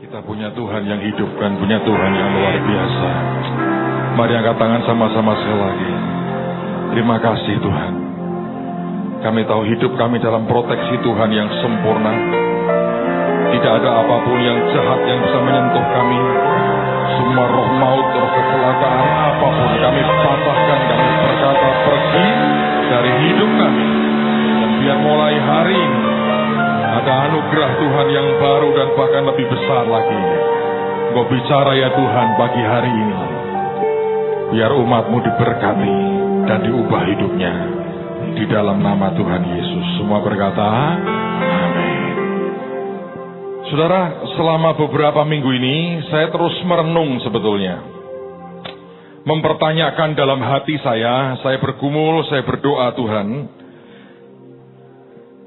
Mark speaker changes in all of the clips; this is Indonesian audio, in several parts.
Speaker 1: Kita punya Tuhan yang hidup dan punya Tuhan yang luar biasa. Mari angkat tangan sama-sama sekali lagi. Terima kasih Tuhan. Kami tahu hidup kami dalam proteksi Tuhan yang sempurna. Tidak ada apapun yang jahat yang bisa menyentuh kami. Semua roh maut, roh kecelakaan, apapun kami patahkan, kami berkata pergi dari hidup kami. Dan biar mulai hari ini ada anugerah Tuhan yang baru dan bahkan lebih besar lagi. Engkau bicara ya Tuhan pagi hari ini. Biar umat-Mu diberkati dan diubah hidupnya. Di dalam nama Tuhan Yesus. Semua berkata, amin. Saudara, selama beberapa minggu ini saya terus merenung sebetulnya. Mempertanyakan dalam hati saya bergumul, saya berdoa Tuhan.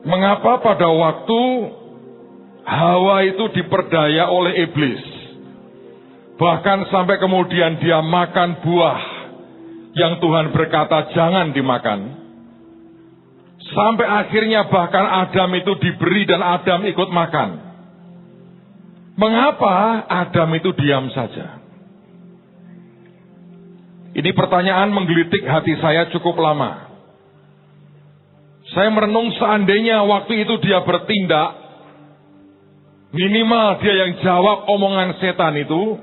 Speaker 1: Mengapa pada waktu Hawa itu diperdaya oleh iblis, bahkan sampai kemudian dia makan buah yang Tuhan berkata jangan dimakan, sampai akhirnya bahkan Adam itu diberi dan Adam ikut makan. Mengapa Adam itu diam saja? Ini pertanyaan menggelitik hati saya cukup lama. Saya merenung seandainya waktu itu dia bertindak, minimal dia yang jawab omongan setan itu,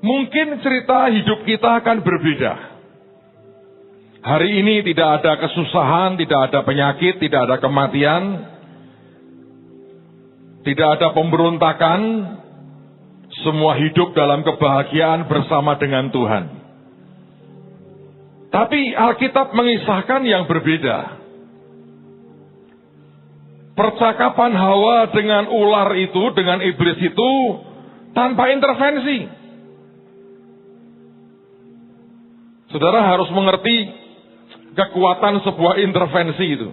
Speaker 1: mungkin cerita hidup kita akan berbeda. Hari ini tidak ada kesusahan, tidak ada penyakit, tidak ada kematian, tidak ada pemberontakan, semua hidup dalam kebahagiaan bersama dengan Tuhan. Tapi Alkitab mengisahkan yang berbeda. Percakapan Hawa dengan ular itu, dengan iblis itu, tanpa intervensi. Saudara harus mengerti kekuatan sebuah intervensi itu.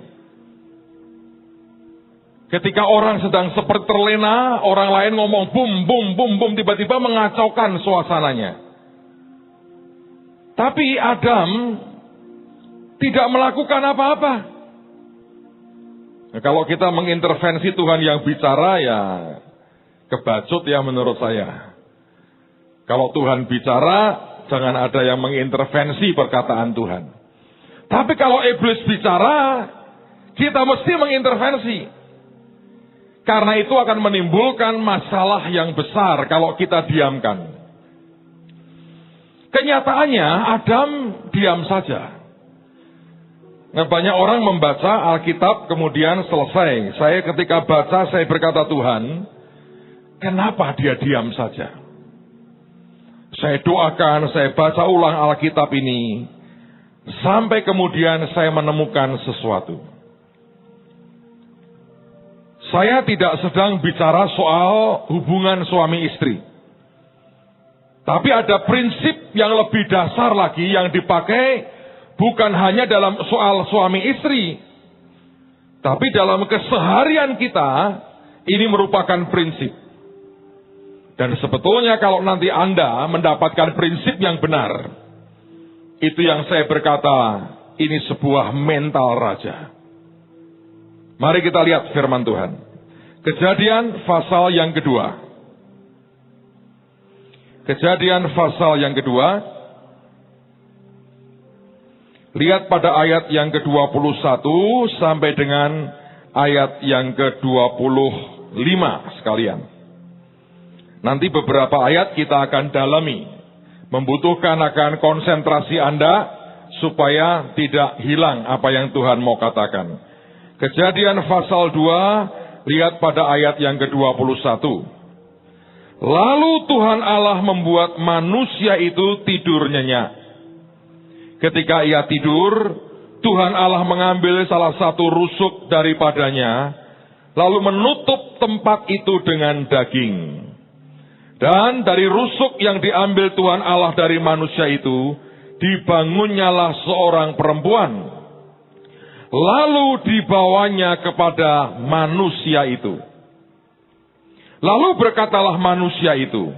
Speaker 1: Ketika orang sedang seperti terlena, orang lain ngomong bum, bum, bum, bum, tiba-tiba mengacaukan suasananya. Tapi Adam tidak melakukan apa-apa. Nah, kalau kita mengintervensi Tuhan yang bicara, ya kebacut ya menurut saya. Kalau Tuhan bicara, jangan ada yang mengintervensi perkataan Tuhan. Tapi kalau iblis bicara, kita mesti mengintervensi. Karena itu akan menimbulkan masalah yang besar kalau kita diamkan. Kenyataannya Adam diam saja. Nah, banyak orang membaca Alkitab kemudian selesai. Saya ketika baca saya berkata Tuhan, kenapa dia diam saja? Saya doakan, saya baca ulang Alkitab ini. Sampai kemudian saya menemukan sesuatu. Saya tidak sedang bicara soal hubungan suami istri. Tapi ada prinsip yang lebih dasar lagi yang dipakai bukan hanya dalam soal suami istri. Tapi dalam keseharian kita ini merupakan prinsip. Dan sebetulnya kalau nanti Anda mendapatkan prinsip yang benar, itu yang saya berkata, ini sebuah mental raja. Mari kita lihat firman Tuhan. Kejadian pasal yang kedua. Kejadian pasal yang kedua. Lihat pada ayat yang ke-21 sampai dengan ayat yang ke-25 sekalian. Nanti beberapa ayat kita akan dalami. Membutuhkan akan konsentrasi Anda supaya tidak hilang apa yang Tuhan mau katakan. Kejadian pasal 2, lihat pada ayat yang ke-21. Lalu Tuhan Allah membuat manusia itu tidur nyenyak. Ketika ia tidur, Tuhan Allah mengambil salah satu rusuk daripadanya, lalu menutup tempat itu dengan daging. Dan dari rusuk yang diambil Tuhan Allah dari manusia itu, dibangunnyalah seorang perempuan. Lalu dibawanya kepada manusia itu. Lalu berkatalah manusia itu,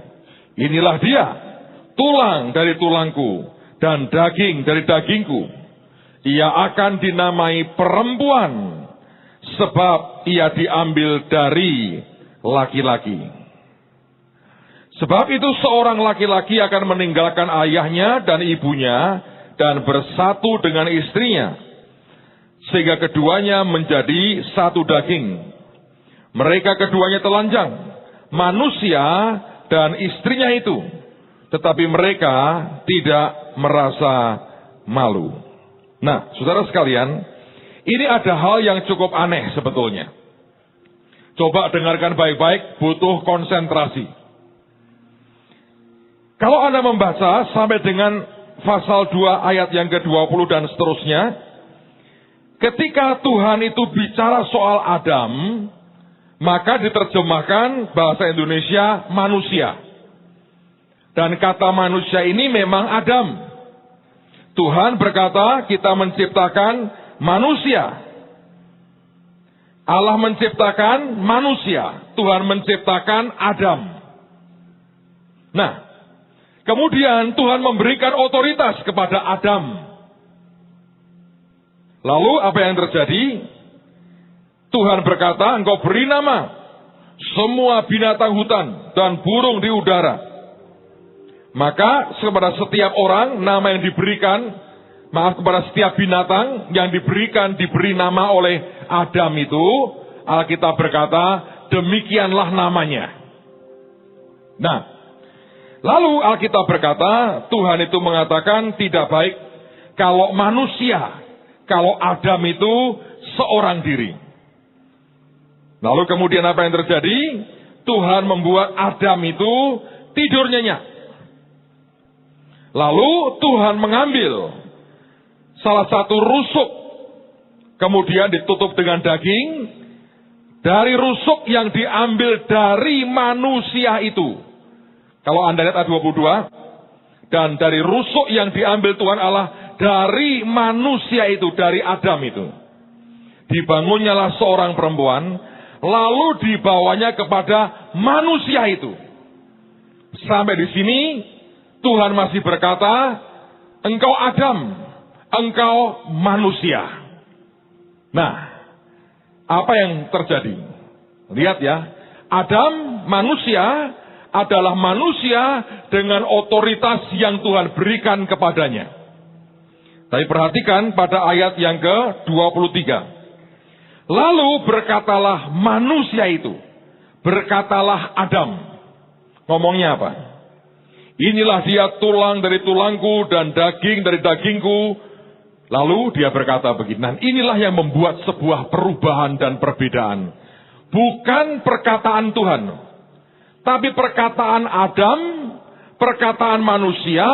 Speaker 1: inilah dia, tulang dari tulangku, dan daging dari dagingku. Ia akan dinamai perempuan, sebab ia diambil dari laki-laki. Sebab itu seorang laki-laki akan meninggalkan ayahnya dan ibunya dan bersatu dengan istrinya, sehingga keduanya menjadi satu daging. Mereka keduanya telanjang, manusia dan istrinya itu, tetapi mereka tidak merasa malu. Nah, saudara sekalian, ini ada hal yang cukup aneh sebetulnya. Coba dengarkan baik-baik, butuh konsentrasi. Kalau Anda membaca sampai dengan pasal 2 ayat yang ke-20 dan seterusnya, ketika Tuhan itu bicara soal Adam, maka diterjemahkan bahasa Indonesia manusia. Dan kata manusia ini memang Adam. Tuhan berkata kita menciptakan manusia. Allah menciptakan manusia. Tuhan menciptakan Adam. Nah, kemudian Tuhan memberikan otoritas kepada Adam. Lalu apa yang terjadi? Tuhan berkata, engkau beri nama semua binatang hutan dan burung di udara. Maka kepada setiap orang nama yang diberikan, kepada setiap binatang yang diberi nama oleh Adam itu, Alkitab berkata, demikianlah namanya. Nah, lalu Alkitab berkata, Tuhan itu mengatakan tidak baik kalau manusia, kalau Adam itu seorang diri. Lalu kemudian apa yang terjadi? Tuhan membuat Adam itu tidur nyenyak. Lalu Tuhan mengambil salah satu rusuk, kemudian ditutup dengan daging, dari rusuk yang diambil dari manusia itu. Kalau Anda lihat ayat 22, dan dari rusuk yang diambil Tuhan Allah dari manusia itu, dari Adam itu, dibangunnyalah seorang perempuan, lalu dibawanya kepada manusia itu. Sampai di sini Tuhan masih berkata, engkau Adam, engkau manusia. Nah, apa yang terjadi? Lihat ya, Adam manusia adalah manusia dengan otoritas yang Tuhan berikan kepadanya. Tapi perhatikan pada ayat yang ke-23. Lalu berkatalah manusia itu, berkatalah Adam. Ngomongnya apa? Inilah dia tulang dari tulangku dan daging dari dagingku. Lalu dia berkata begini, nah inilah yang membuat sebuah perubahan dan perbedaan. Bukan perkataan Tuhan, tapi perkataan Adam, perkataan manusia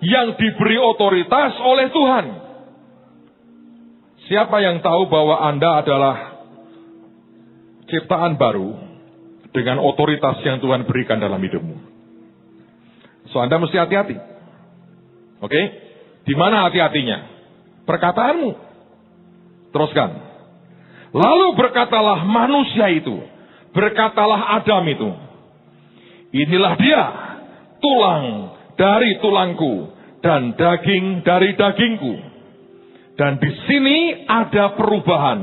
Speaker 1: yang diberi otoritas oleh Tuhan. Siapa yang tahu bahwa Anda adalah ciptaan baru dengan otoritas yang Tuhan berikan dalam hidupmu? So, Anda mesti hati-hati. Oke? Di mana hati-hatinya? Perkataanmu. Teruskan. Lalu berkatalah manusia itu, berkatalah Adam itu, inilah dia, tulang dari tulangku dan daging dari dagingku. Dan di sini ada perubahan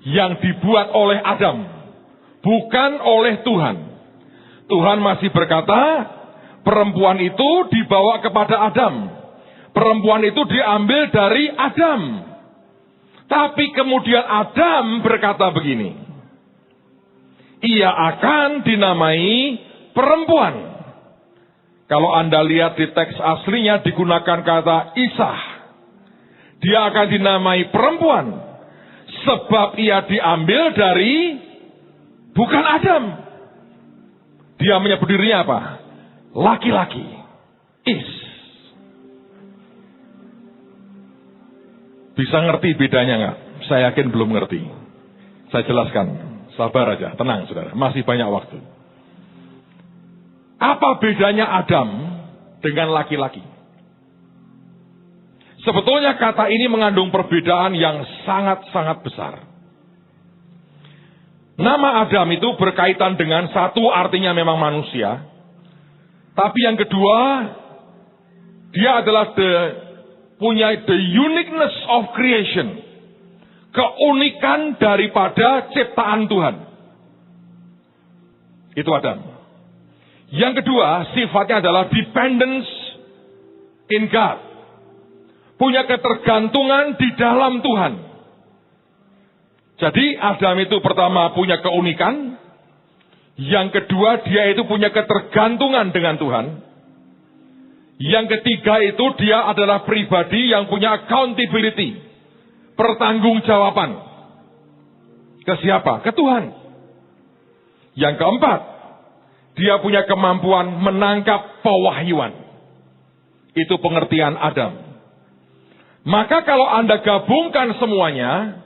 Speaker 1: yang dibuat oleh Adam, bukan oleh Tuhan. Tuhan masih berkata, perempuan itu dibawa kepada Adam. Perempuan itu diambil dari Adam. Tapi kemudian Adam berkata begini, ia akan dinamai perempuan. Kalau Anda lihat di teks aslinya digunakan kata Isah. Dia akan dinamai perempuan. Sebab ia diambil dari bukan Adam. Dia menyebut dirinya apa? Laki-laki. Bisa ngerti bedanya nggak? Saya yakin belum ngerti. Saya jelaskan. Sabar aja, tenang saudara. Masih banyak waktu. Apa bedanya Adam dengan laki-laki? Sebetulnya kata ini mengandung perbedaan yang sangat-sangat besar. Nama Adam itu berkaitan dengan satu, artinya memang manusia. Tapi yang kedua, dia adalah punya the uniqueness of creation. Keunikan daripada ciptaan Tuhan. Itu Adam. Yang kedua, sifatnya adalah dependence in God. Punya ketergantungan di dalam Tuhan. Jadi Adam itu pertama punya keunikan. Yang kedua, dia itu punya ketergantungan dengan Tuhan. Yang ketiga itu dia adalah pribadi yang punya accountability. Pertanggungjawaban. Ke siapa? Ke Tuhan. Yang keempat, dia punya kemampuan menangkap pewahyuan. Itu pengertian Adam. Maka kalau Anda gabungkan semuanya,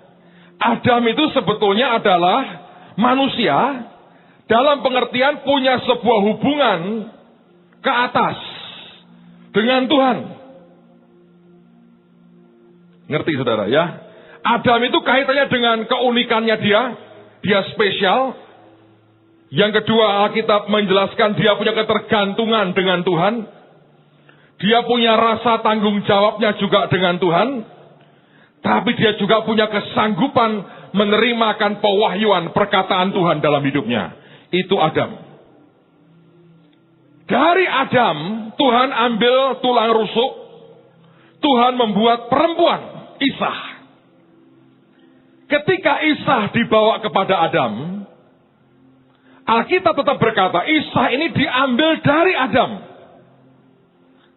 Speaker 1: Adam itu sebetulnya adalah manusia dalam pengertian punya sebuah hubungan ke atas dengan Tuhan. Ngerti saudara ya? Adam itu kaitannya dengan keunikannya dia spesial. Yang kedua, Alkitab menjelaskan dia punya ketergantungan dengan Tuhan. Dia punya rasa tanggung jawabnya juga dengan Tuhan. Tapi dia juga punya kesanggupan menerimakan pewahyuan perkataan Tuhan dalam hidupnya. Itu Adam. Dari Adam, Tuhan ambil tulang rusuk. Tuhan membuat perempuan, Isah. Ketika Isah dibawa kepada Adam, Alkitab tetap berkata, Isah ini diambil dari Adam.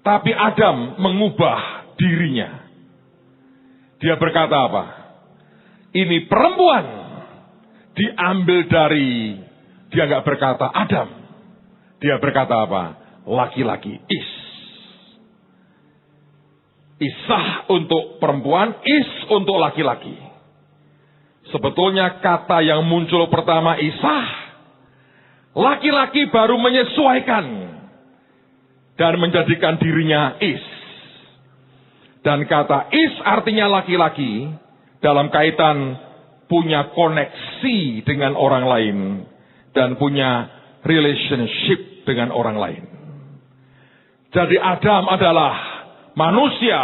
Speaker 1: Tapi Adam mengubah dirinya. Dia berkata apa? Ini perempuan diambil dari, dia nggak berkata Adam. Dia berkata apa? Laki-laki, Isah untuk perempuan, untuk laki-laki. Sebetulnya kata yang muncul pertama Isah, laki-laki baru menyesuaikan dan menjadikan dirinya Dan kata artinya laki-laki dalam kaitan punya koneksi dengan orang lain dan punya relationship dengan orang lain. Jadi Adam adalah manusia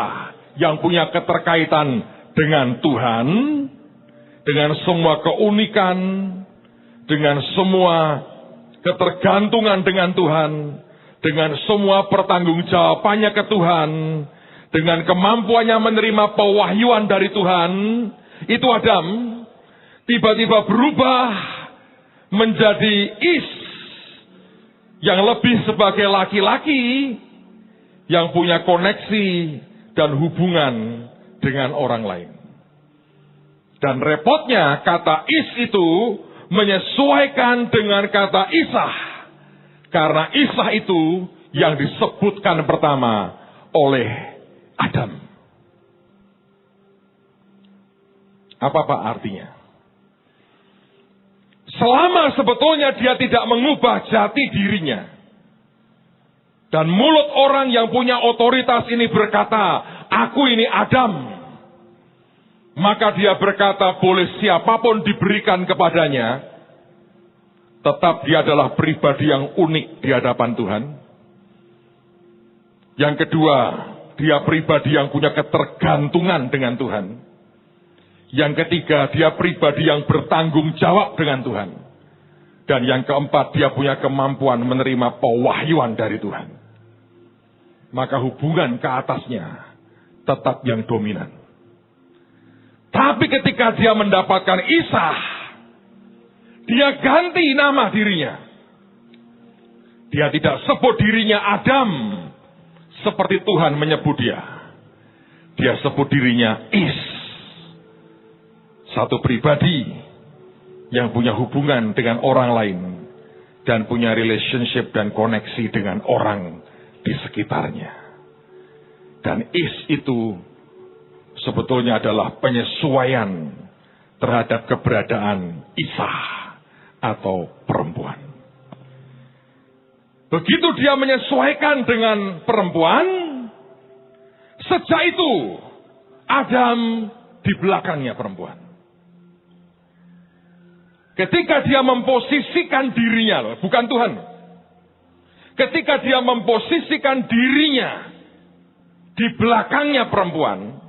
Speaker 1: yang punya keterkaitan dengan Tuhan, dengan semua keunikan, dengan semua ketergantungan dengan Tuhan, dengan semua pertanggungjawabannya ke Tuhan, dengan kemampuannya menerima pewahyuan dari Tuhan. Itu Adam tiba-tiba berubah menjadi yang lebih sebagai laki-laki yang punya koneksi dan hubungan dengan orang lain. Dan repotnya kata itu menyesuaikan dengan kata Isah. Karena Isah itu yang disebutkan pertama oleh Adam. Apa artinya? Selama sebetulnya dia tidak mengubah jati dirinya. Dan mulut orang yang punya otoritas ini berkata, aku ini Adam. Maka dia berkata, boleh siapapun diberikan kepadanya, tetap dia adalah pribadi yang unik di hadapan Tuhan. Yang kedua, dia pribadi yang punya ketergantungan dengan Tuhan. Yang ketiga, dia pribadi yang bertanggung jawab dengan Tuhan. Dan yang keempat, dia punya kemampuan menerima pewahyuan dari Tuhan. Maka hubungan ke atasnya tetap yang dominan. Tapi ketika dia mendapatkan Isah, dia ganti nama dirinya. Dia tidak sebut dirinya Adam seperti Tuhan menyebut dia. Dia sebut dirinya satu pribadi yang punya hubungan dengan orang lain dan punya relationship dan koneksi dengan orang di sekitarnya. Dan itu sebetulnya adalah penyesuaian terhadap keberadaan Isah atau perempuan. Begitu dia menyesuaikan dengan perempuan, sejak itu Adam di belakangnya perempuan. Ketika dia memposisikan dirinya, bukan Tuhan. Ketika dia memposisikan dirinya di belakangnya perempuan,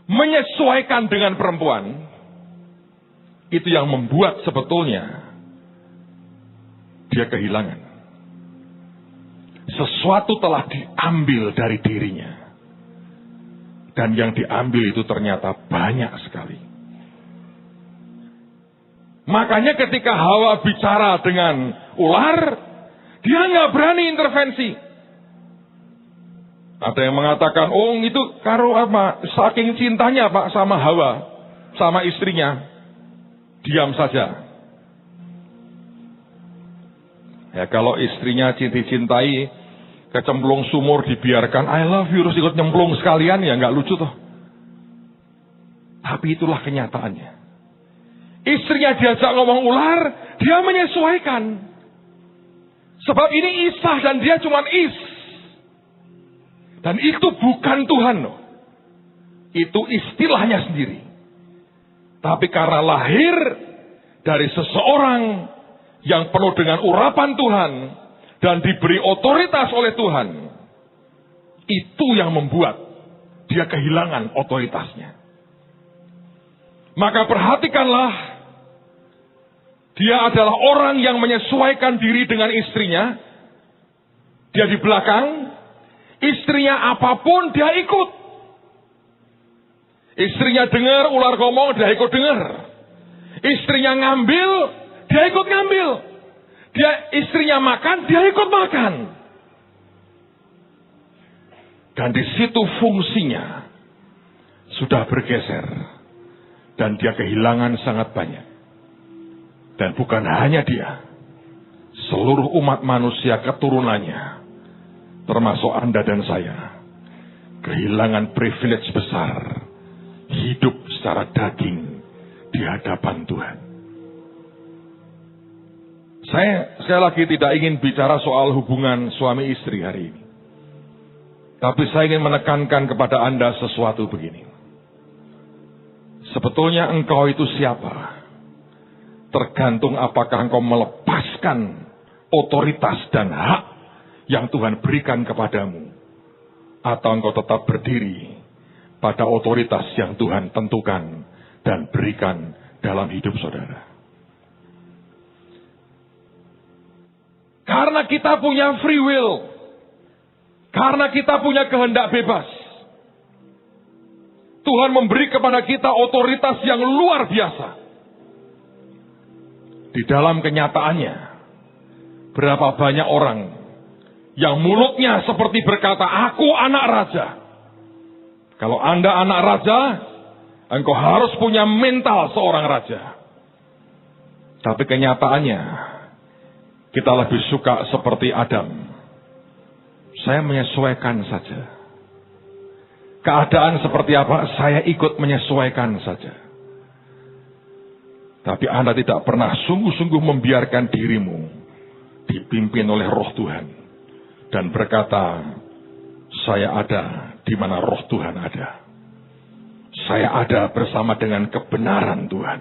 Speaker 1: menyesuaikan dengan perempuan, itu yang membuat sebetulnya dia kehilangan. sesuatu telah diambil dari dirinya. Dan yang diambil itu ternyata banyak sekali. Makanya ketika Hawa bicara dengan ular, dia nggak berani intervensi. Ada yang mengatakan, oh itu karo apa? Saking cintanya Pak sama Hawa, sama istrinya, diam saja. Ya kalau istrinya dicintai, kecemplung sumur dibiarkan, I love you, terus ikut nyemplung sekalian, ya nggak lucu toh. Tapi itulah kenyataannya. Istrinya diajak ngomong ular, dia menyesuaikan. Sebab ini Isah dan dia cuma Is. Dan itu bukan Tuhan loh. Itu istilahnya sendiri. Tapi karena lahir dari seseorang yang penuh dengan urapan Tuhan dan diberi otoritas oleh Tuhan, itu yang membuat dia kehilangan otoritasnya. Maka perhatikanlah, dia adalah orang yang menyesuaikan diri dengan istrinya. Dia di belakang, istrinya apapun dia ikut. Istrinya dengar ular ngomong, dia ikut dengar. Istrinya ngambil, dia ikut ngambil. Istrinya makan, dia ikut makan. Dan di situ fungsinya sudah bergeser. Dan dia kehilangan sangat banyak. Dan bukan hanya dia. Seluruh umat manusia keturunannya, termasuk Anda dan saya, kehilangan privilege besar. Hidup secara daging di hadapan Tuhan. Saya sekali lagi tidak ingin bicara soal hubungan suami istri hari ini. Tapi saya ingin menekankan kepada Anda sesuatu begini. Sebetulnya engkau itu siapa? Tergantung apakah engkau melepaskan otoritas dan hak yang Tuhan berikan kepadamu. Atau engkau tetap berdiri pada otoritas yang Tuhan tentukan dan berikan dalam hidup saudara. Karena kita punya free will. Karena kita punya kehendak bebas. Tuhan memberi kepada kita otoritas yang luar biasa. Di dalam kenyataannya, berapa banyak orang yang mulutnya seperti berkata, aku anak raja. Kalau Anda anak raja, engkau harus punya mental seorang raja. Tapi kenyataannya, kita lebih suka seperti Adam. Saya menyesuaikan saja. Keadaan seperti apa, saya ikut menyesuaikan saja. Tapi Anda tidak pernah sungguh-sungguh membiarkan dirimu dipimpin oleh Roh Tuhan. Dan berkata, saya ada di mana Roh Tuhan ada. Saya ada bersama dengan kebenaran Tuhan.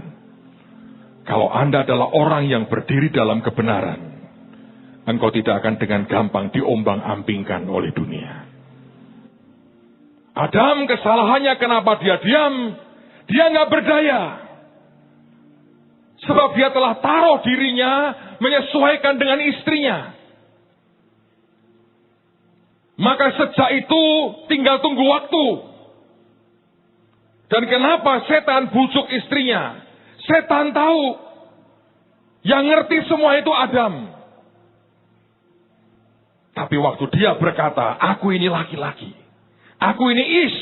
Speaker 1: Kalau Anda adalah orang yang berdiri dalam kebenaran, engkau tidak akan dengan gampang diombang-ambingkan oleh dunia. Adam kesalahannya kenapa dia diam? Dia nggak berdaya. Sebab dia telah taruh dirinya menyesuaikan dengan istrinya. Maka sejak itu tinggal tunggu waktu. Dan kenapa setan bujuk istrinya? Setan tahu. Yang ngerti semua itu Adam. Tapi waktu dia berkata, aku ini laki-laki. Aku ini Is.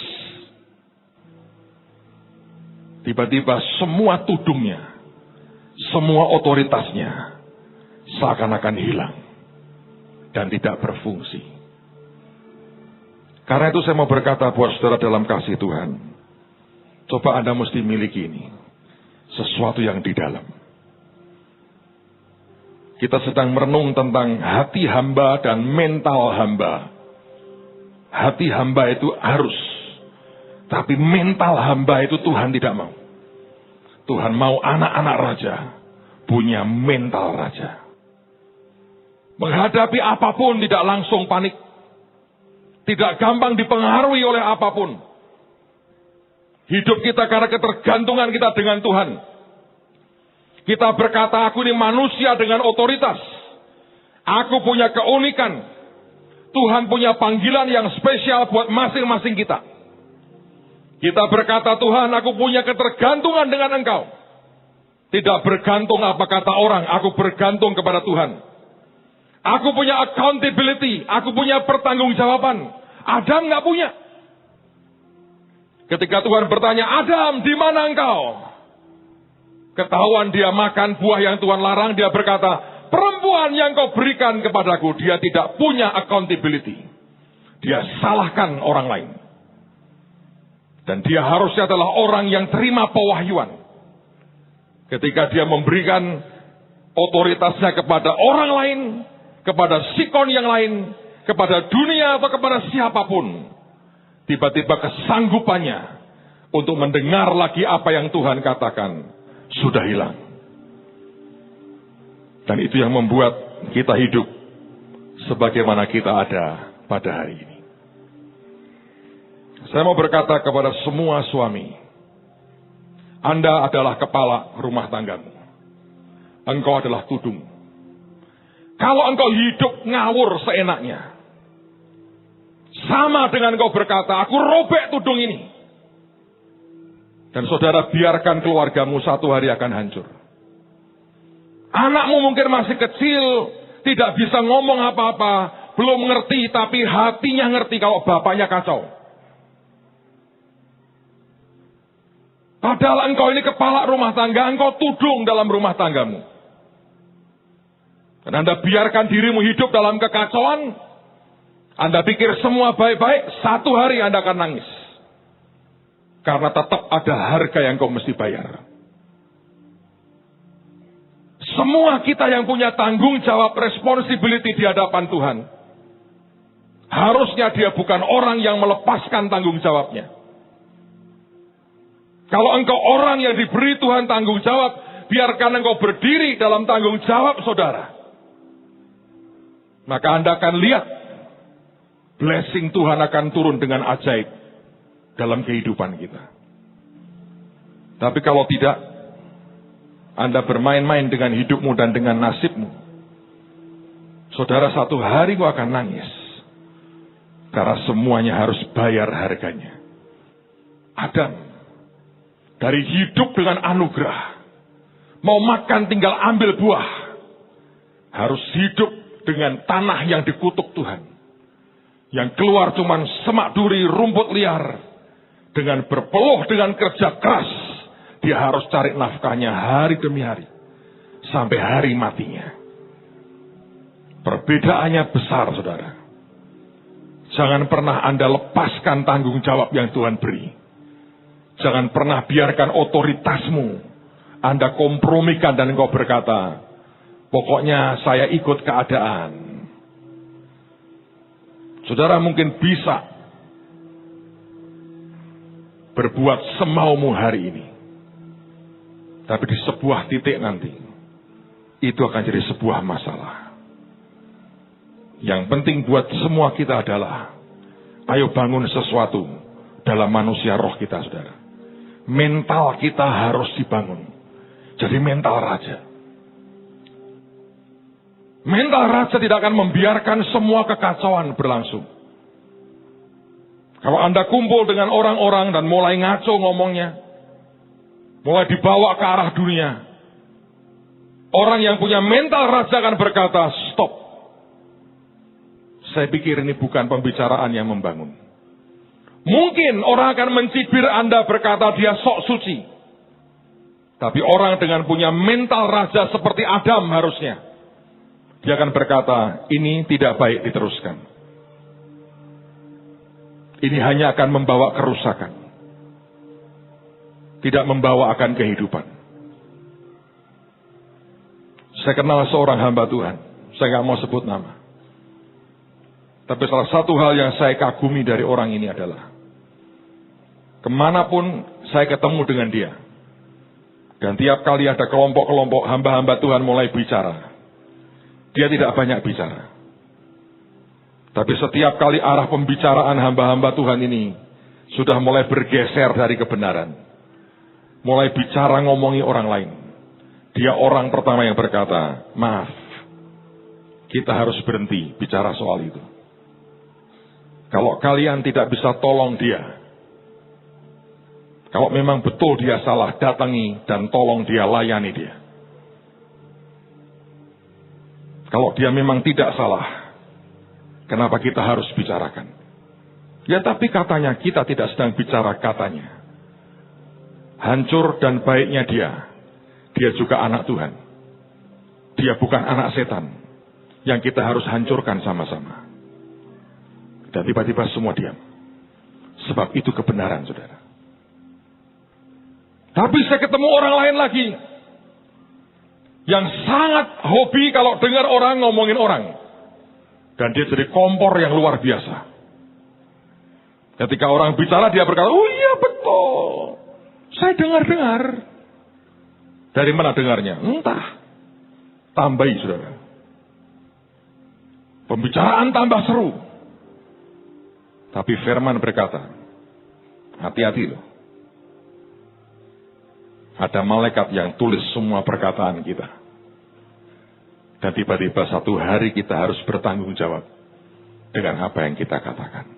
Speaker 1: Tiba-tiba semua tudungnya, semua otoritasnya seakan-akan hilang. Dan tidak berfungsi. Karena itu saya mau berkata buat saudara dalam kasih Tuhan. Coba Anda mesti miliki ini. Sesuatu yang di dalam. Kita sedang merenung tentang hati hamba dan mental hamba. Hati hamba itu harus. Tapi mental hamba itu Tuhan tidak mau. Tuhan mau anak-anak raja punya mental raja. Menghadapi apapun tidak langsung panik. Tidak gampang dipengaruhi oleh apapun. Hidup kita karena ketergantungan kita dengan Tuhan. Kita berkata, aku ini manusia dengan otoritas. Aku punya keunikan. Tuhan punya panggilan yang spesial buat masing-masing kita. Kita berkata, Tuhan, aku punya ketergantungan dengan Engkau. Tidak bergantung apa kata orang, aku bergantung kepada Tuhan. Aku punya accountability, aku punya pertanggungjawaban. Adam nggak punya. Ketika Tuhan bertanya, Adam, di mana engkau? Ketahuan dia makan buah yang Tuhan larang, dia berkata, perempuan yang kau berikan kepadaku, dia tidak punya accountability. Dia salahkan orang lain. Dan dia harusnya adalah orang yang terima pewahyuan. Ketika dia memberikan otoritasnya kepada orang lain, kepada sikon yang lain, kepada dunia atau kepada siapapun, tiba-tiba kesanggupannya untuk mendengar lagi apa yang Tuhan katakan sudah hilang. Dan itu yang membuat kita hidup sebagaimana kita ada pada hari ini. Saya mau berkata kepada semua suami, Anda adalah kepala rumah tanggamu. Engkau adalah tudung. Kalau engkau hidup ngawur seenaknya, sama dengan engkau berkata, aku robek tudung ini. Dan saudara, biarkan keluargamu satu hari akan hancur. Anakmu mungkin masih kecil, tidak bisa ngomong apa-apa, belum ngerti, tapi hatinya ngerti kalau bapaknya kacau. Padahal engkau ini kepala rumah tangga, engkau tudung dalam rumah tanggamu. Dan Anda biarkan dirimu hidup dalam kekacauan, Anda pikir semua baik-baik, satu hari Anda akan nangis. Karena tetap ada harga yang kau mesti bayar. Semua kita yang punya tanggung jawab, responsibility di hadapan Tuhan, harusnya dia bukan orang yang melepaskan tanggung jawabnya. Kalau engkau orang yang diberi Tuhan tanggung jawab, biarkan engkau berdiri dalam tanggung jawab saudara. Maka Anda akan lihat blessing Tuhan akan turun dengan ajaib dalam kehidupan kita. Tapi kalau tidak, Anda bermain-main dengan hidupmu dan dengan nasibmu, saudara, satu hari kau akan nangis. Karena semuanya harus bayar harganya. Adam, dari hidup dengan anugerah, mau makan tinggal ambil buah, harus hidup dengan tanah yang dikutuk Tuhan. Yang keluar cuman semak duri, rumput liar. Dengan berpeluh, dengan kerja keras, dia harus cari nafkahnya hari demi hari. Sampai hari matinya. Perbedaannya besar, saudara. Jangan pernah Anda lepaskan tanggung jawab yang Tuhan beri. Jangan pernah biarkan otoritasmu Anda kompromikan dan engkau berkata, pokoknya saya ikut keadaan. Saudara mungkin bisa berbuat semaumu hari ini. Tapi di sebuah titik nanti, itu akan jadi sebuah masalah. Yang penting buat semua kita adalah, ayo bangun sesuatu dalam manusia roh kita, saudara. Mental kita harus dibangun. Jadi mental raja. Mental raja tidak akan membiarkan semua kekacauan berlangsung. Kalau Anda kumpul dengan orang-orang dan mulai ngaco ngomongnya, mulai dibawa ke arah dunia, orang yang punya mental raja akan berkata, stop. Saya pikir ini bukan pembicaraan yang membangun. Mungkin orang akan mencibir Anda berkata dia sok suci. Tapi orang dengan punya mental raja seperti Adam harusnya, dia akan berkata, ini tidak baik diteruskan. Ini hanya akan membawa kerusakan. Tidak membawa akan kehidupan. Saya kenal seorang hamba Tuhan. Saya nggak mau sebut nama. Tapi salah satu hal yang saya kagumi dari orang ini adalah, kemanapun saya ketemu dengan dia, dan tiap kali ada kelompok-kelompok hamba-hamba Tuhan mulai bicara, dia tidak banyak bicara. Tapi setiap kali arah pembicaraan hamba-hamba Tuhan ini sudah mulai bergeser dari kebenaran, mulai bicara ngomongi orang lain, dia orang pertama yang berkata, maaf, kita harus berhenti bicara soal itu. Kalau kalian tidak bisa tolong dia, kalau memang betul dia salah, datangi dan tolong dia, layani dia. Kalau dia memang tidak salah, kenapa kita harus bicarakan? Ya tapi katanya, kita tidak sedang bicara katanya. Hancur dan baiknya dia juga anak Tuhan. Dia bukan anak setan yang kita harus hancurkan sama-sama. Dan tiba-tiba semua diam. Sebab itu kebenaran, saudara. Tapi saya ketemu orang lain lagi yang sangat hobi kalau dengar orang ngomongin orang. Dan dia jadi kompor yang luar biasa. Ketika orang bicara, dia berkata, oh iya betul. Saya dengar-dengar. Dari mana dengarnya? Entah. Tambahi, saudara. Pembicaraan tambah seru. Tapi firman berkata, hati-hati loh. Ada malaikat yang tulis semua perkataan kita. Dan tiba-tiba satu hari kita harus bertanggung jawab dengan apa yang kita katakan.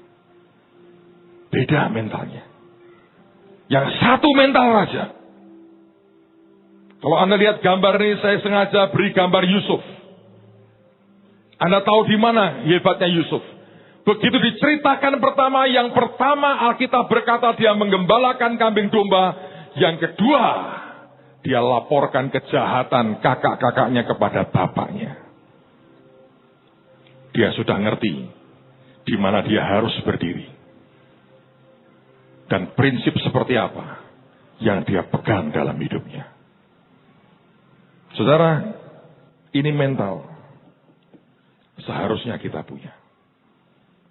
Speaker 1: Beda mentalnya. Yang satu mental raja. Kalau Anda lihat gambar ini, saya sengaja beri gambar Yusuf. Anda tahu di mana hebatnya Yusuf? Begitu diceritakan pertama, yang pertama Alkitab berkata dia menggembalakan kambing domba. Yang kedua, dia laporkan kejahatan kakak-kakaknya kepada bapaknya. Dia sudah ngerti di mana dia harus berdiri. Dan prinsip seperti apa yang dia pegang dalam hidupnya. Saudara, ini mental. Seharusnya kita punya.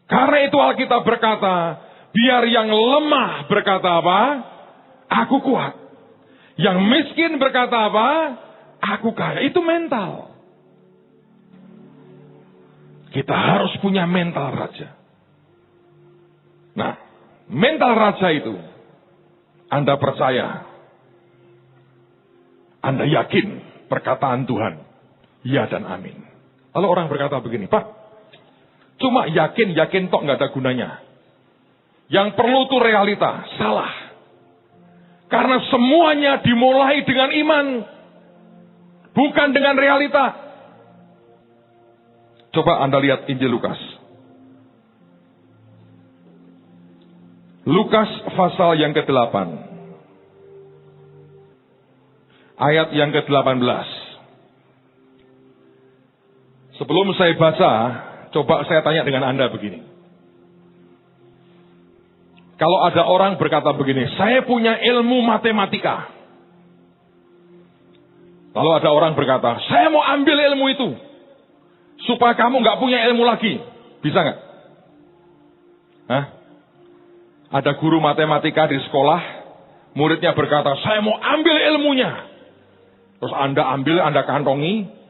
Speaker 1: Karena itu Alkitab berkata, biar yang lemah berkata apa? Aku kuat. Yang miskin berkata apa? Aku kaya. Itu mental. Kita harus punya mental raja. Nah, mental raja itu, Anda percaya, Anda yakin perkataan Tuhan, ya dan amin. Lalu orang berkata begini, Pak, cuma yakin tok nggak ada gunanya. Yang perlu itu realita. Salah. Karena semuanya dimulai dengan iman, bukan dengan realita. Coba Anda lihat Injil Lukas. Lukas pasal yang ke-8. Ayat yang ke-18. Sebelum saya baca, coba saya tanya dengan Anda begini. Kalau ada orang berkata begini, saya punya ilmu matematika. Lalu ada orang berkata, saya mau ambil ilmu itu. Supaya kamu nggak punya ilmu lagi. Bisa nggak? Hah? Ada guru matematika di sekolah, muridnya berkata, saya mau ambil ilmunya. Terus Anda ambil, Anda kantongi.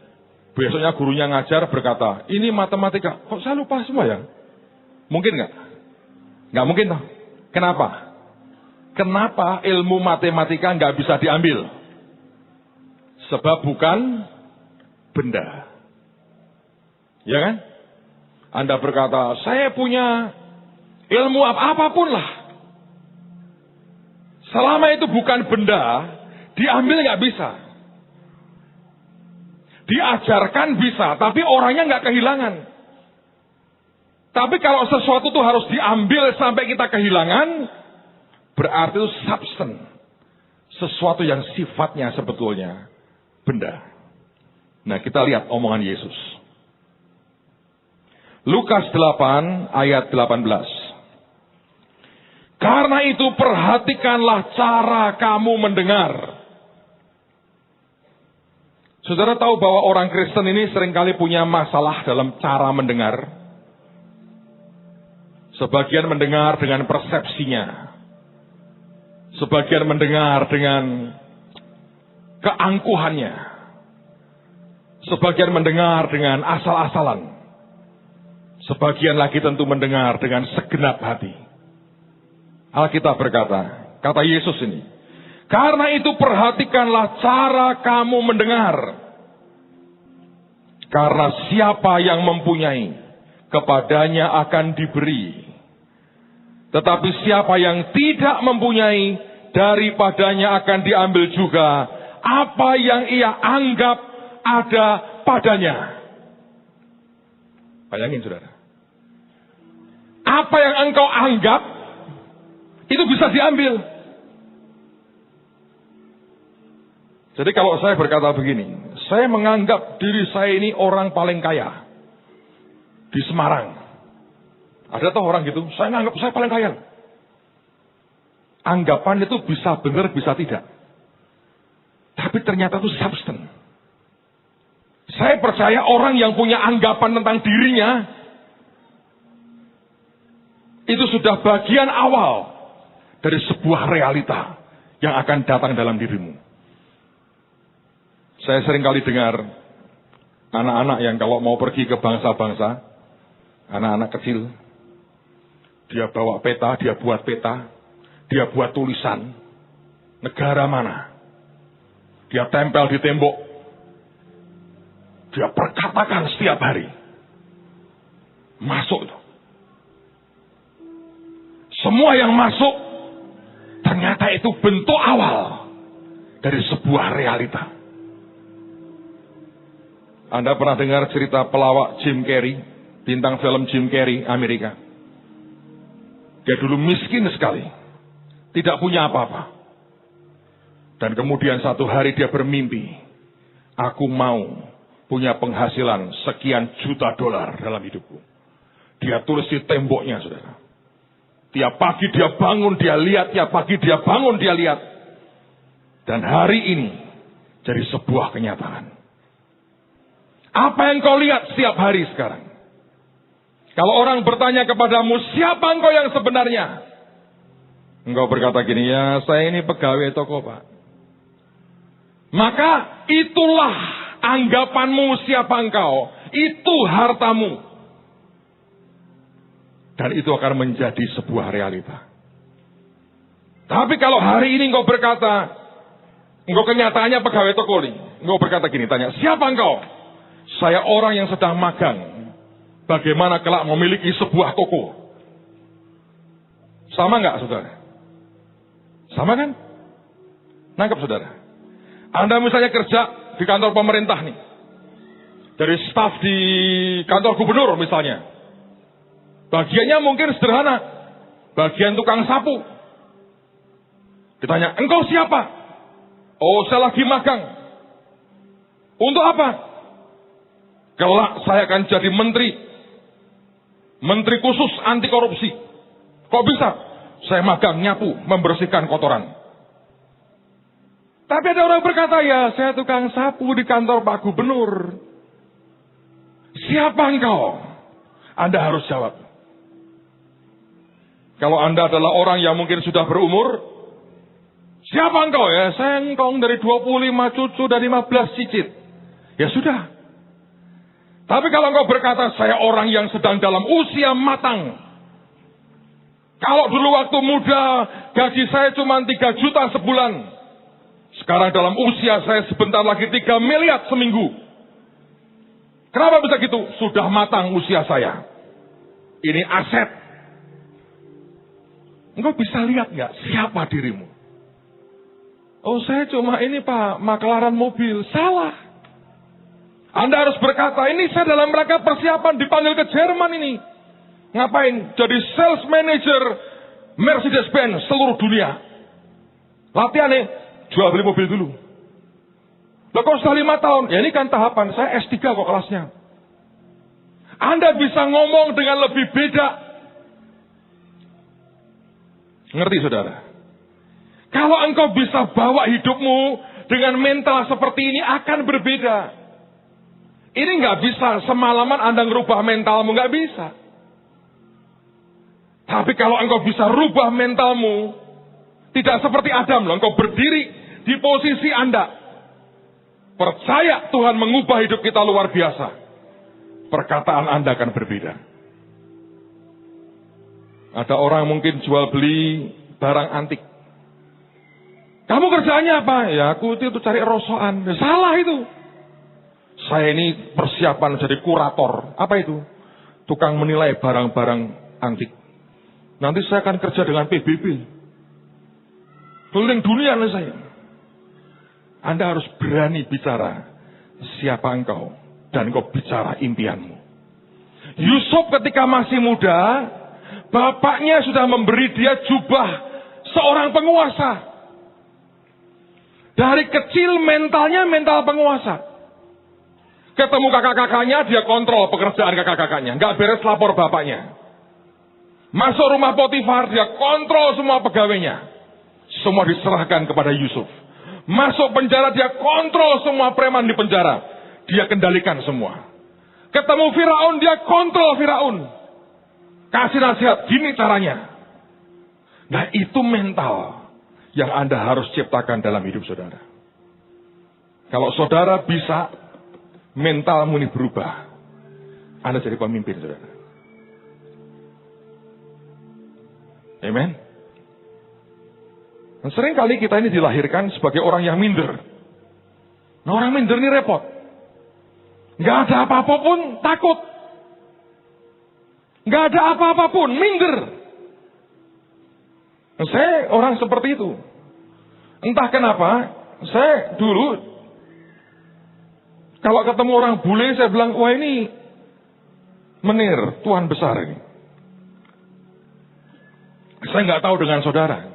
Speaker 1: Besoknya gurunya ngajar berkata, ini matematika. Kok saya lupa semua ya? Mungkin nggak? Nggak mungkin toh. Kenapa? Kenapa ilmu matematika nggak bisa diambil? Sebab bukan benda. Ya kan? Anda berkata, saya punya ilmu apapun lah. Selama itu bukan benda, diambil nggak bisa. Diajarkan bisa, tapi orangnya nggak kehilangan. Tapi kalau sesuatu itu harus diambil sampai kita kehilangan, berarti itu substance. Sesuatu yang sifatnya sebetulnya benda. Nah, kita lihat omongan Yesus. Lukas 8 ayat 18. Karena itu perhatikanlah cara kamu mendengar. Saudara tahu bahwa orang Kristen ini seringkali punya masalah dalam cara mendengar. Sebagian mendengar dengan persepsinya. Sebagian mendengar dengan keangkuhannya. Sebagian mendengar dengan asal-asalan. Sebagian lagi tentu mendengar dengan segenap hati. Alkitab berkata, kata Yesus ini, karena itu perhatikanlah cara kamu mendengar. Karena siapa yang mempunyai, kepadanya akan diberi. Tetapi siapa yang tidak mempunyai, daripadanya akan diambil juga apa yang ia anggap ada padanya. Bayangin saudara. Apa yang engkau anggap, itu bisa diambil. Jadi kalau saya berkata begini, saya menganggap diri saya ini orang paling kaya di Semarang. Ada toh orang gitu, saya menganggap saya paling kaya. Anggapan itu bisa benar, bisa tidak. Tapi ternyata itu substance. Saya percaya orang yang punya anggapan tentang dirinya, itu sudah bagian awal dari sebuah realita yang akan datang dalam dirimu. Saya sering kali dengar anak-anak yang kalau mau pergi ke bangsa-bangsa, anak-anak kecil, dia bawa peta, dia buat peta, dia buat tulisan, negara mana, dia tempel di tembok, dia perkatakan setiap hari, masuk itu. Semua yang masuk, ternyata itu bentuk awal dari sebuah realita. Anda pernah dengar cerita pelawak Jim Carrey, bintang film Jim Carrey, Amerika. Dia dulu miskin sekali, tidak punya apa-apa. Dan kemudian satu hari dia bermimpi, aku mau punya penghasilan sekian juta dolar dalam hidupku. Dia tulis di temboknya, saudara. Tiap pagi dia bangun, dia lihat. Tiap pagi dia bangun, dia lihat. Dan hari ini jadi sebuah kenyataan. Apa yang kau lihat setiap hari sekarang? Kalau orang bertanya kepadamu, siapa engkau yang sebenarnya? Engkau berkata gini, ya saya ini pegawai toko Pak. Maka itulah anggapanmu siapa engkau. Itu hartamu. Dan itu akan menjadi sebuah realita. Tapi kalau hari ini engkau berkata, engkau kenyataannya pegawai toko ini. Engkau berkata gini, tanya, siapa engkau? Saya orang yang sedang magang. Bagaimana kelak memiliki sebuah toko? Sama enggak, saudara? Sama kan? Nangkep, saudara? Anda misalnya kerja di kantor pemerintah nih. Dari staf di kantor gubernur misalnya. Bagiannya mungkin sederhana. Bagian tukang sapu. Ditanya, engkau siapa? Oh, saya lagi magang. Untuk apa? Kelak saya akan jadi menteri. Menteri khusus anti korupsi. Kok bisa? Saya magang nyapu, membersihkan kotoran. Tapi ada orang berkata, ya saya tukang sapu di kantor Pak Gubernur. Siapa engkau? Anda harus jawab. Kalau Anda adalah orang yang mungkin sudah berumur, siapa engkau? Ya saya engkong dari 25 cucu dan 15 cicit. Ya sudah. Tapi kalau engkau berkata, saya orang yang sedang dalam usia matang. Kalau dulu waktu muda, gaji saya cuma 3 juta sebulan. Sekarang dalam usia saya sebentar lagi 3 miliar seminggu. Kenapa bisa gitu? Sudah matang usia saya. Ini aset. Engkau bisa lihat nggak siapa dirimu? Oh saya cuma ini Pak, makelaran mobil. Salah. Anda harus berkata, ini saya dalam rangka persiapan dipanggil ke Jerman ini. Ngapain? Jadi sales manager Mercedes-Benz seluruh dunia. Latihan nih, jual beli mobil dulu. Loh kok sudah 5 tahun? Ya ini kan tahapan, saya S3 kok kelasnya. Anda bisa ngomong dengan lebih beda. Ngerti saudara? Kalau engkau bisa bawa hidupmu dengan mental seperti ini akan berbeda. Ini nggak bisa semalaman Anda ngerubah mentalmu, nggak bisa. Tapi kalau engkau bisa rubah mentalmu, tidak seperti Adam loh, engkau berdiri di posisi Anda. Percaya Tuhan mengubah hidup kita luar biasa. Perkataan Anda akan berbeda. Ada orang mungkin jual beli barang antik. Kamu kerjaannya apa? Ya aku itu cari rosokan. Ya, salah itu. Saya ini persiapan jadi kurator. Apa itu? Tukang menilai barang-barang antik. Nanti saya akan kerja dengan PBB. Keliling dunia nih saya. Anda harus berani bicara siapa engkau dan engkau bicara impianmu. Yusuf ketika masih muda, bapaknya sudah memberi dia jubah seorang penguasa. Dari kecil mentalnya mental penguasa. Ketemu kakak-kakaknya, dia kontrol pekerjaan kakak-kakaknya. Nggak beres lapor bapaknya. Masuk rumah Potifar, dia kontrol semua pegawainya. Semua diserahkan kepada Yusuf. Masuk penjara, dia kontrol semua preman di penjara. Dia kendalikan semua. Ketemu Firaun, dia kontrol Firaun. Kasih nasihat, gini caranya. Nah, itu mental yang Anda harus ciptakan dalam hidup saudara. Kalau saudara bisa mentalmu ini berubah, Anda jadi pemimpin saudara. Amen. Dan sering kali kita ini dilahirkan sebagai orang yang minder. Nah, orang minder ini repot. Nggak ada apa-apa pun takut. Nggak ada apa-apa pun minder. Nah, saya orang seperti itu. Entah kenapa, saya dulu kalau ketemu orang bule, saya bilang, wah ini menir, Tuhan besar ini. Saya nggak tahu dengan saudara.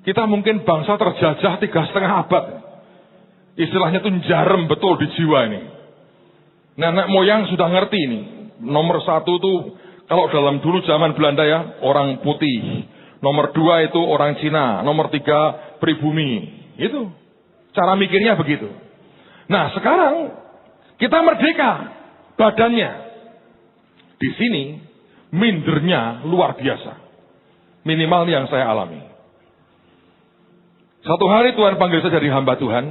Speaker 1: Kita mungkin bangsa terjajah 3,5 abad. Istilahnya itu jarem betul di jiwa ini. Nenek moyang sudah ngerti ini. Nomor 1 itu, kalau dalam dulu zaman Belanda ya, orang putih. Nomor 2 itu orang Cina. Nomor 3 pribumi. Itu. Cara mikirnya begitu. Nah sekarang, kita merdeka. Badannya. Di sini, mindernya luar biasa. Minimal yang saya alami. Satu hari Tuhan panggil saya jadi hamba Tuhan.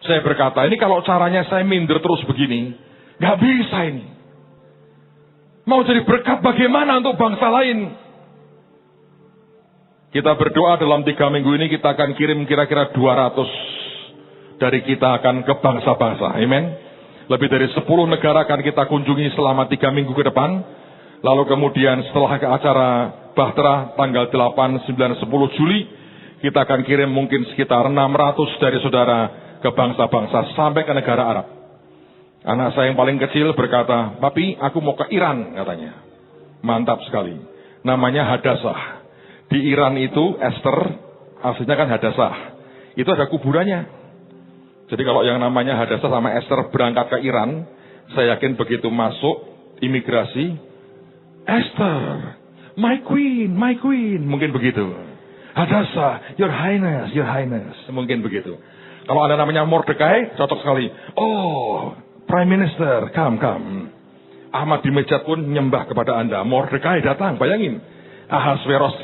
Speaker 1: Saya berkata, ini kalau caranya saya minder terus begini, gak bisa ini. Mau jadi berkat bagaimana untuk bangsa lain? Kita berdoa dalam 3 minggu ini kita akan kirim kira-kira 200 dari kita akan ke bangsa-bangsa. Amen. Lebih dari 10 negara akan kita kunjungi selama 3 minggu ke depan. Lalu kemudian setelah ke acara Bahtera tanggal 8, 9, 10 Juli, kita akan kirim mungkin sekitar 600 dari saudara ke bangsa-bangsa sampai ke negara Arab. Anak saya yang paling kecil berkata, "Papi, aku mau ke Iran," katanya. Mantap sekali. Namanya Hadassah. Di Iran itu Esther, aslinya kan Hadassah. Itu ada kuburannya. Jadi kalau yang namanya Hadassah sama Esther berangkat ke Iran, saya yakin begitu masuk imigrasi, Esther, my queen, mungkin begitu. Hadassah, your highness, mungkin begitu. Kalau ada namanya Mordekai, cocok sekali. Oh, prime minister, come. Ahmad di meja pun nyembah kepada Anda. Mordekai datang, bayangin. Ahasveros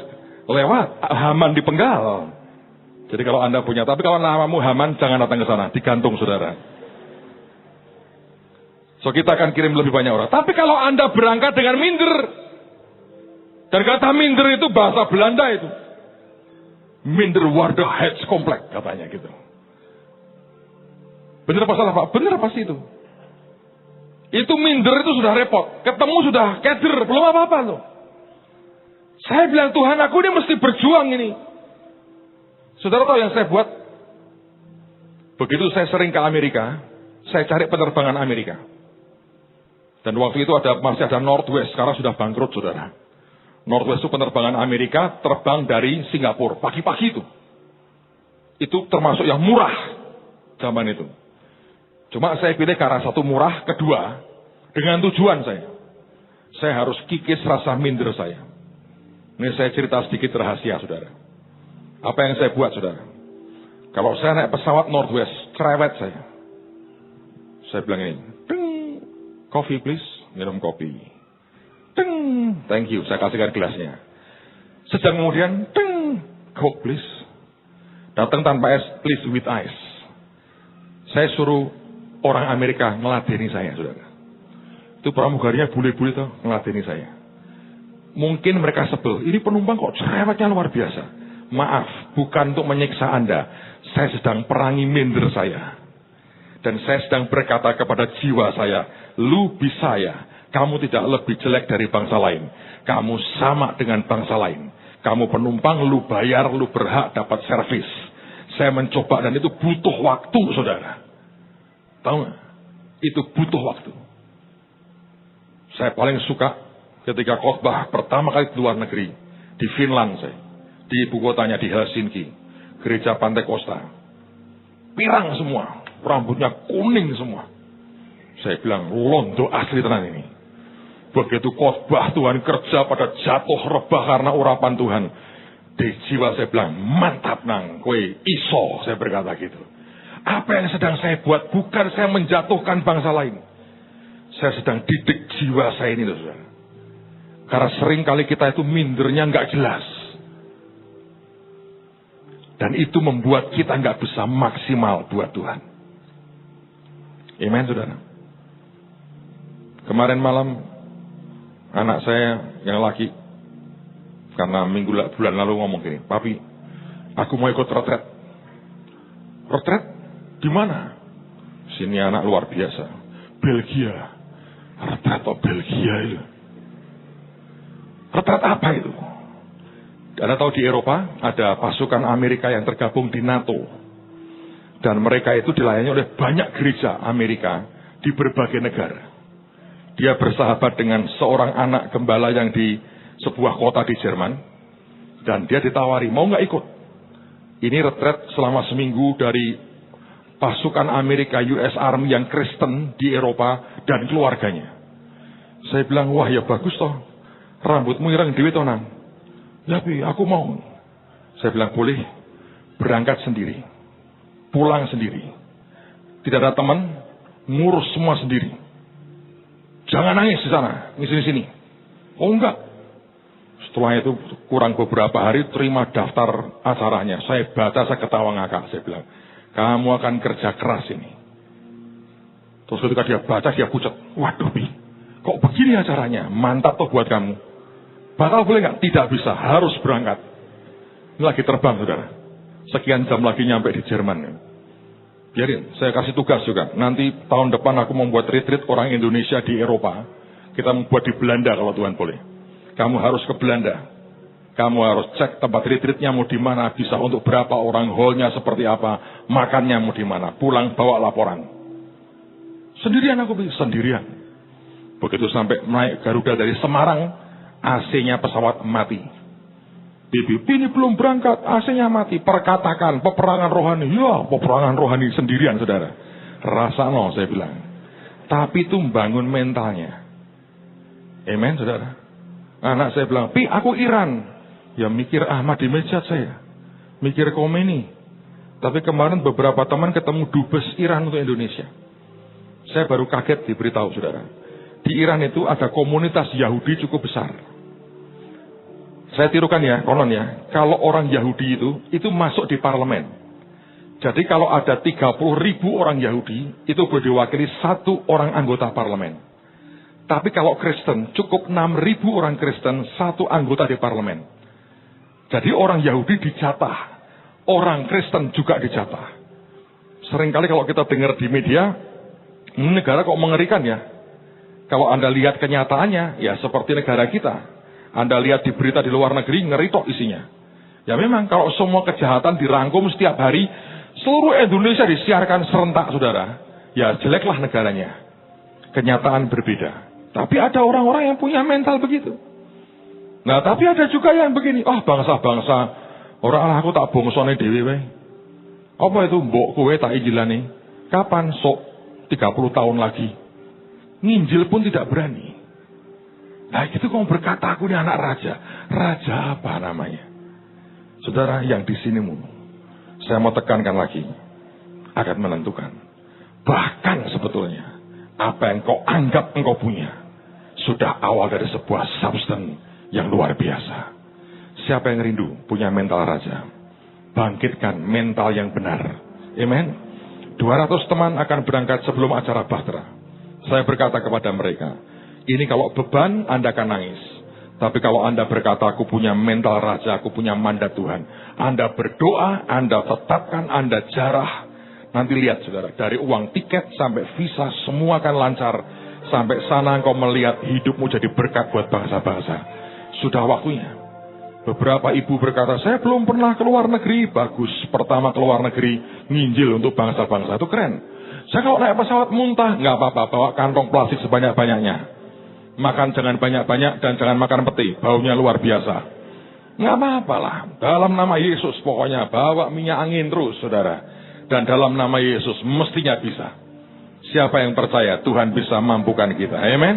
Speaker 1: lewat, Haman dipenggal. Jadi kalau Anda punya, tapi kalau namamu Haman, jangan datang ke sana, digantung saudara. So kita akan kirim lebih banyak orang. Tapi kalau Anda berangkat dengan minder, dan kata minder itu bahasa Belanda itu. Minderwaardigheidscomplex katanya gitu. Bener apa salah Pak? Bener pasti itu. Itu minder itu sudah repot. Ketemu sudah keder, belum apa-apa loh. Saya bilang Tuhan aku ini mesti berjuang ini. Saudara tahu yang saya buat? Begitu saya sering ke Amerika, saya cari penerbangan Amerika. Dan waktu itu masih ada Northwest, sekarang sudah bangkrut saudara. Northwest itu penerbangan Amerika terbang dari Singapura. Pagi-pagi itu. Itu termasuk yang murah zaman itu. Cuma saya pilih karena satu murah, kedua dengan tujuan saya. Saya harus kikis rasa minder saya. Ini saya cerita sedikit rahasia saudara. Apa yang saya buat saudara? Kalau saya naik pesawat Northwest, cerewet saya. Saya bilang ini, coffee please, minum kopi. Thank you, saya kasihkan gelasnya. Sejak kemudian, Coke please. Datang tanpa es, please with ice. Saya suruh orang Amerika ngeladeni saya, saudara. Itu pramugarinya bule-bule tuh ngeladeni saya. Mungkin mereka sebel, ini penumpang kok cerewetnya luar biasa. Maaf, bukan untuk menyiksa Anda. Saya sedang perangi minder saya. Dan saya sedang berkata kepada jiwa saya, lu bisa ya. Kamu tidak lebih jelek dari bangsa lain. Kamu sama dengan bangsa lain. Kamu penumpang, lu bayar, lu berhak dapat servis. Saya mencoba dan itu butuh waktu, saudara. Tahu nggak? Itu butuh waktu. Saya paling suka ketika khotbah pertama kali di luar negeri. Di Finland saya. Di ibu kotanya di Helsinki. Gereja Pantai Costa. Pirang semua. Rambutnya kuning semua. Saya bilang, londo asli tenan ini. Begitu khotbah Tuhan kerja pada jatuh rebah karena urapan Tuhan. Di jiwa saya bilang, mantap nang, kowe iso, saya berkata gitu. Apa yang sedang saya buat bukan saya menjatuhkan bangsa lain. Saya sedang didik jiwa saya ini, saudara. Karena sering kali kita itu mindernya nggak jelas. Dan itu membuat kita nggak bisa maksimal buat Tuhan. Amen, saudara. Kemarin malam, anak saya yang laki, karena bulan lalu ngomong gini, Papi, aku mau ikut retret. Retret? Di mana? Sini anak luar biasa. Belgia. Retret atau Belgia itu. Retret apa itu? Anda tahu di Eropa ada pasukan Amerika yang tergabung di NATO. Dan mereka itu dilayani oleh banyak gereja Amerika di berbagai negara. Dia bersahabat dengan seorang anak gembala yang di sebuah kota di Jerman. Dan dia ditawari, mau nggak ikut? Ini retret selama seminggu dari pasukan Amerika US Army yang Kristen di Eropa dan keluarganya. Saya bilang, wah ya bagus toh. Rambutmu ireng dewe toh nang. Ya Pi, aku mau. Saya bilang, boleh berangkat sendiri. Pulang sendiri. Tidak ada teman, ngurus semua sendiri. Jangan nangis di sana, di sini. Oh enggak. Setelah itu kurang beberapa hari terima daftar acaranya. Saya baca, saya ketawa ngakak. Saya bilang, kamu akan kerja keras ini. Terus ketika dia baca, dia pucat. Waduh Pi, kok begini acaranya? Mantap toh buat kamu. Batal boleh nggak? Tidak bisa, harus berangkat. Ini lagi terbang, saudara. Sekian jam lagi nyampe di Jerman. Biarin, saya kasih tugas juga. Nanti tahun depan aku membuat retreat orang Indonesia di Eropa. Kita membuat di Belanda kalau Tuhan boleh. Kamu harus ke Belanda. Kamu harus cek tempat retreatnya mau di mana, bisa untuk berapa orang, hallnya seperti apa, makannya mau di mana. Pulang bawa laporan. Sendirian aku sendirian. Begitu sampai naik Garuda dari Semarang, AC-nya pesawat mati. Bibi, ini belum berangkat, AC-nya mati. Perkatakan, peperangan rohani. Ya, peperangan rohani sendirian, saudara. Rasa no, saya bilang. Tapi itu membangun mentalnya. Amen, saudara. Anak saya bilang, Pi, aku Iran. Ya mikir Ahmadinejad saya. Mikir Khomeini. Tapi kemarin beberapa teman ketemu dubes Iran untuk Indonesia. Saya baru kaget diberitahu, saudara. Di Iran itu ada komunitas Yahudi cukup besar. Saya tirukan ya, konon ya. Kalau orang Yahudi itu masuk di parlemen. Jadi kalau ada 30.000 orang Yahudi, itu boleh diwakili 1 orang anggota parlemen. Tapi kalau Kristen, cukup 6.000 orang Kristen, 1 anggota di parlemen. Jadi orang Yahudi dijatah. Orang Kristen juga dijatah. Seringkali kalau kita dengar di media, negara kok mengerikan ya. Kalau Anda lihat kenyataannya, ya seperti negara kita. Anda lihat di berita di luar negeri, ngeri tok isinya. Ya memang kalau semua kejahatan dirangkum setiap hari, seluruh Indonesia disiarkan serentak, saudara. Ya jeleklah negaranya. Kenyataan berbeda. Tapi ada orang-orang yang punya mental begitu. Nah tapi ada juga yang begini, bangsa-bangsa, orang aku tak bongsone dewe we. Apa itu mbok kowe tak injilane? Kapan sok 30 tahun lagi? Nginjil pun tidak berani. Nah itu kamu berkata aku ini anak raja. Raja apa namanya? Saudara yang di sini saya mau tekankan lagi. Akan menentukan. Bahkan sebetulnya. Apa yang kau anggap engkau punya. Sudah awal dari sebuah substance yang luar biasa. Siapa yang rindu punya mental raja? Bangkitkan mental yang benar. Amen. 200 teman akan berangkat sebelum acara Bahtera. Saya berkata kepada mereka. Ini kalau beban, Anda akan nangis. Tapi kalau Anda berkata, aku punya mental raja, aku punya mandat Tuhan. Anda berdoa, Anda tetapkan, Anda jarah. Nanti lihat saudara, dari uang tiket sampai visa, semua akan lancar. Sampai sana engkau melihat hidupmu jadi berkat buat bangsa-bangsa. Sudah waktunya. Beberapa ibu berkata, saya belum pernah keluar negeri. Bagus, pertama keluar negeri, nginjil untuk bangsa-bangsa, itu keren. Saya kalau naik pesawat muntah, nggak apa-apa, bawa kantong plastik sebanyak-banyaknya. Makan jangan banyak-banyak dan jangan makan peti, baunya luar biasa. Nggak apa-apa lah, dalam nama Yesus pokoknya bawa minyak angin terus saudara. Dan dalam nama Yesus mestinya bisa. Siapa yang percaya Tuhan bisa mampukan kita, amen.